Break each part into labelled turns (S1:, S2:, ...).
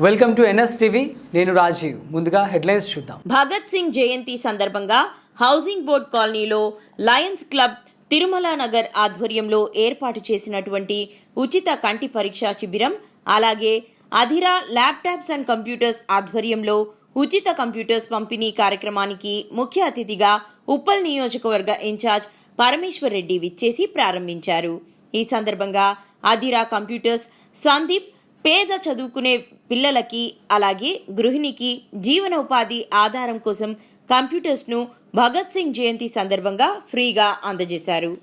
S1: Welcome to NS TV. నేను రాజీవ్. ముందుగా headlines చూద్దాం.
S2: భగత్ సింగ్ జయంతి సందర్భంగా హౌసింగ్ బోర్డ్ కాలనీలో లయన్స్ క్లబ్ తిరుమల నగర్ ఆధ్వర్యంలో ఏర్పాటు చేసినటువంటి ఉచిత కంటి పరీక్షా శిబిరం, అలాగే అధిరా ల్యాప్టాప్స్ అండ్ కంప్యూటర్స్ ఆధ్వర్యంలో ఉచిత కంప్యూటర్స్ పంపిణీ కార్యక్రమానికి ముఖ్య అతిథిగా ఉప్పల్ నియోజకవర్గ ఇన్ఛార్జ్ పరమేశ్వర్ రెడ్డి విచ్చేసి ప్రారంభించారు. ఈ సందర్భంగా అధిరా కంప్యూటర్స్ సందీప్ పేద చదువుకునే పిల్లలకి అలాగే గృహిణికి జీవనోపాధి ఆధారం కోసం కంప్యూటర్స్ ను భగత్ సింగ్ జయంతి సందర్భంగా ఫ్రీగా అందజేశారు.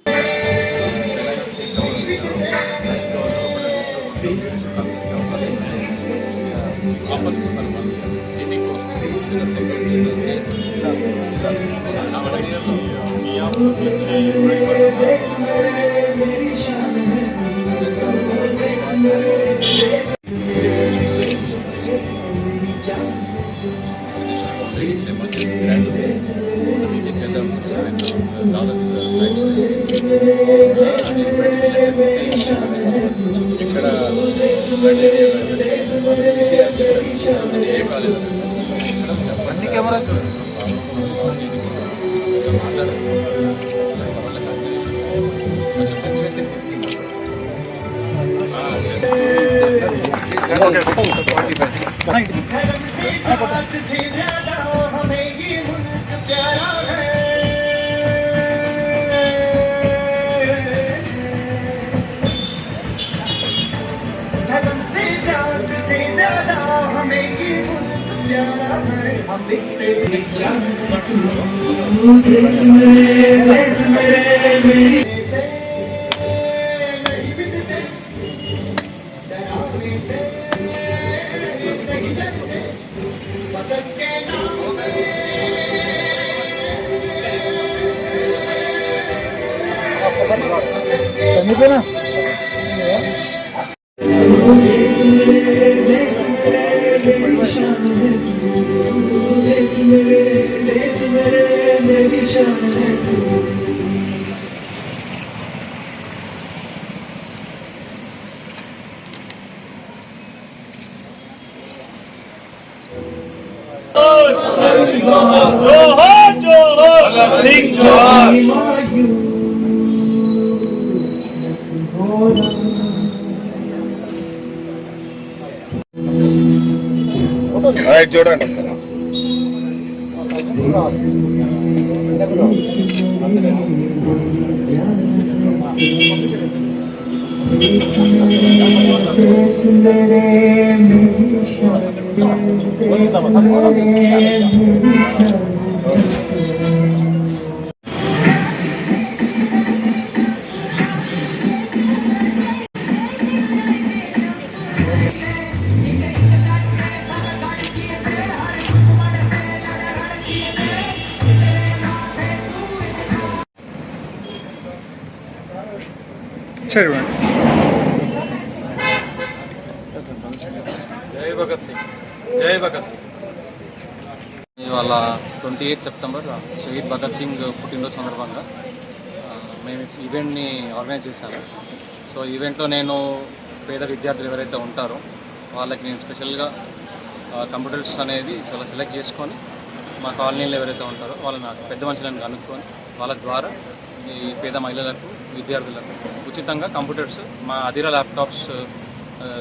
S3: చూడండి జై భగత్ సింగ్, జై భగత్ సింగ్. ఇవాళ 28 సెప్టెంబర్ షహీద్ భగత్ సింగ్ పుట్టినరోజు సందర్భంగా మేము ఈవెంట్ని ఆర్గనైజ్ చేశాము. సో ఈవెంట్లో నేను పేద విద్యార్థులు ఎవరైతే ఉంటారో వాళ్ళకి నేను స్పెషల్గా కంప్యూటర్స్ అనేది చాలా సెలెక్ట్ చేసుకొని మా కాలనీలో ఎవరైతే ఉంటారో వాళ్ళని నాకు పెద్ద మనుషులను కనుక్కొని వాళ్ళ ద్వారా ఈ పేద మహిళలకు విద్యార్థులకు ఉచితంగా కంప్యూటర్స్ మా అధిరా ల్యాప్టాప్స్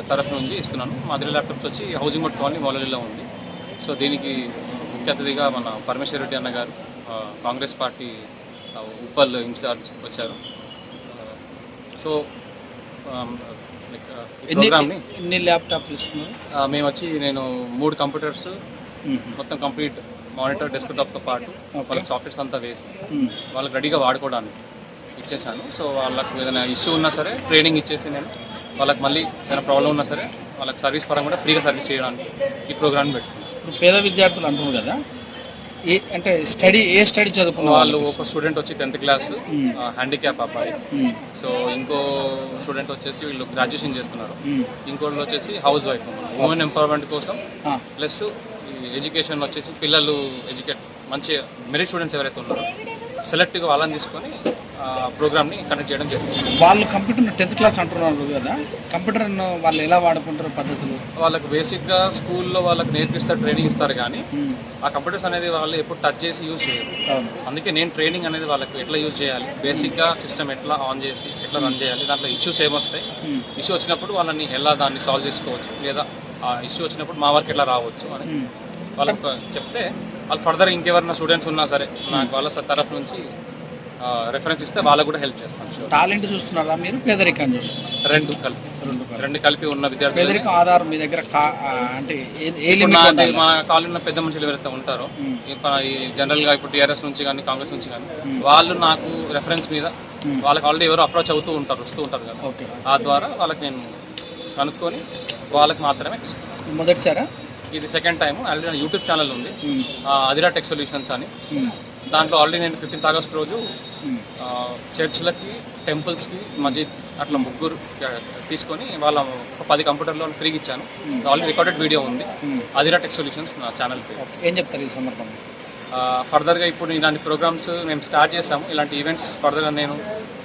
S3: తరఫు నుంచి ఇస్తున్నాను. మా అధిరా ల్యాప్టాప్స్ వచ్చి హౌసింగ్ బోర్డ్ కాలనీ మొలలిలో ఉంది. సో దీనికి ముఖ్య అతిథిగా మన పరమేశ్వర్ రెడ్డి అన్న గారు కాంగ్రెస్ పార్టీ ఉప్పల్ ఇన్ఛార్జ్ వచ్చారు. సో ప్రోగ్రామ్ని
S4: ఎన్ని ల్యాప్టాప్లు ఇస్తున్నారు?
S3: మేము వచ్చి నేను 3 కంప్యూటర్స్ మొత్తం కంప్లీట్ మానిటర్ డెస్క్టాప్తో పాటు వాళ్ళకి సాఫ్ట్వేర్స్ అంతా వేసి వాళ్ళకి రెడీగా వాడుకోవడానికి ఇచ్చేసాను. సో వాళ్ళకి ఏదైనా ఇష్యూ ఉన్నా సరే ట్రైనింగ్ ఇచ్చేసి నేను వాళ్ళకి మళ్ళీ ఏదైనా ప్రాబ్లం ఉన్నా సరే వాళ్ళకి సర్వీస్ పరంగా కూడా ఫ్రీగా సర్వీస్ చేయడానికి ఈ ప్రోగ్రామ్ పెట్టుకున్నాను.
S4: ఇప్పుడు పేద విద్యార్థులు అంటున్నారు కదా, అంటే స్టడీ చదువుకున్న
S3: వాళ్ళు ఒక స్టూడెంట్ వచ్చి 10th క్లాస్ హ్యాండిక్యాప్ అబ్బాయి. సో ఇంకో స్టూడెంట్ వచ్చేసి వీళ్ళు గ్రాడ్యుయేషన్ చేస్తున్నారు. ఇంకోళ్ళు వచ్చేసి హౌస్ వైఫ్, ఉమెన్ ఎంపవర్మెంట్ కోసం. ప్లస్ ఎడ్యుకేషన్ వచ్చేసి పిల్లలు మంచి మెరిట్ స్టూడెంట్స్ ఎవరైతే ఉన్నారో సెలెక్ట్గా వాళ్ళని తీసుకొని ప్రోగ్రామ్ని కండక్ట్ చేయడం జరిగింది.
S4: వాళ్ళు కంప్యూటర్ 10th క్లాస్ అంటున్నారు కదా, కంప్యూటర్ను వాళ్ళు ఎలా వాడుకుంటారు పద్ధతులు?
S3: వాళ్ళకి బేసిక్గా స్కూల్లో వాళ్ళకి నేర్పిస్తారు, ట్రైనింగ్ ఇస్తారు, కానీ ఆ కంప్యూటర్స్ అనేది వాళ్ళు ఎప్పుడు టచ్ చేసి యూజ్ చేయరు. అందుకే నేను ట్రైనింగ్ అనేది వాళ్ళకి ఎట్లా యూజ్ చేయాలి, బేసిక్గా సిస్టమ్ ఎట్లా ఆన్ చేసి ఎట్లా రన్ చేయాలి, దాంట్లో ఇష్యూస్ ఏమొస్తాయి, ఇష్యూ వచ్చినప్పుడు వాళ్ళని ఎలా దాన్ని సాల్వ్ చేసుకోవచ్చు, లేదా ఆ ఇష్యూ వచ్చినప్పుడు మా వర్క్ ఎట్లా రావచ్చు అని వాళ్ళకి చెప్తే వాళ్ళు ఫర్దర్ ఇంకెవరైనా స్టూడెంట్స్ ఉన్నా సరే నాకు వాళ్ళ తరఫు నుంచి రెఫరెన్స్ ఇస్తే వాళ్ళకు కూడా హెల్ప్ చేస్తాను.
S4: టాలెంట్ చూస్తున్నారా మీరు, పేదరికాన్ని చూస్తున్నారా?
S3: రెండు కలిపి ఉన్న విద్యార్థులు.
S4: పేదరికం ఆధారం మీ దగ్గర అంటే
S3: మా కాలేజ్ ఉన్న పెద్ద మనుషులు ఎవరైతే ఉంటారో ఈ జనరల్గా ఇప్పుడు టీఆర్ఎస్ నుంచి కానీ కాంగ్రెస్ నుంచి కానీ వాళ్ళు నాకు రెఫరెన్స్ మీద వాళ్ళకి ఆల్రెడీ ఎవరు అప్రోచ్ వస్తూ ఉంటారు కదా, ఆ ద్వారా వాళ్ళకి నేను కనుక్కొని వాళ్ళకి మాత్రమే ఇస్తాను.
S4: మొదటిసారా?
S3: ఇది second time. Already YouTube channel ఉంది, అదిరా టెక్ సొల్యూషన్స్ అని. దాంట్లో ఆల్రెడీ నేను 15th ఆగస్ట్ రోజు చర్చ్లకి, టెంపుల్స్కి, మజీద్ అట్లా ముగ్గురు తీసుకొని వాళ్ళ 10 కంప్యూటర్లో ఫ్రీగా ఇచ్చాను. ఆల్రెడీ రికార్డెడ్ వీడియో ఉంది, అదిరా టెక్ సొల్యూషన్స్ నా ఛానల్ పేరు.
S4: ఏం చెప్తారు ఈ సందర్భంగా?
S3: ఫర్దర్గా ఇప్పుడు ఇలాంటి ప్రోగ్రామ్స్ మేము స్టార్ట్ చేసాము. ఇలాంటి ఈవెంట్స్ ఫర్దర్గా నేను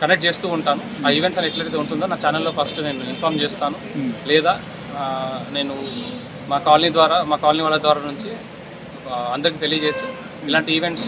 S3: కనెక్ట్ చేస్తూ ఉంటాను. ఆ ఈవెంట్స్ అని ఎట్లయితే ఉంటుందో నా ఛానల్లో ఫస్ట్ నేను ఇన్ఫార్మ్ చేస్తాను, లేదా నేను మా కాలనీ వాళ్ళ ద్వారా నుంచి అందరికి తెలియజేసి ఇలాంటి ఈవెంట్స్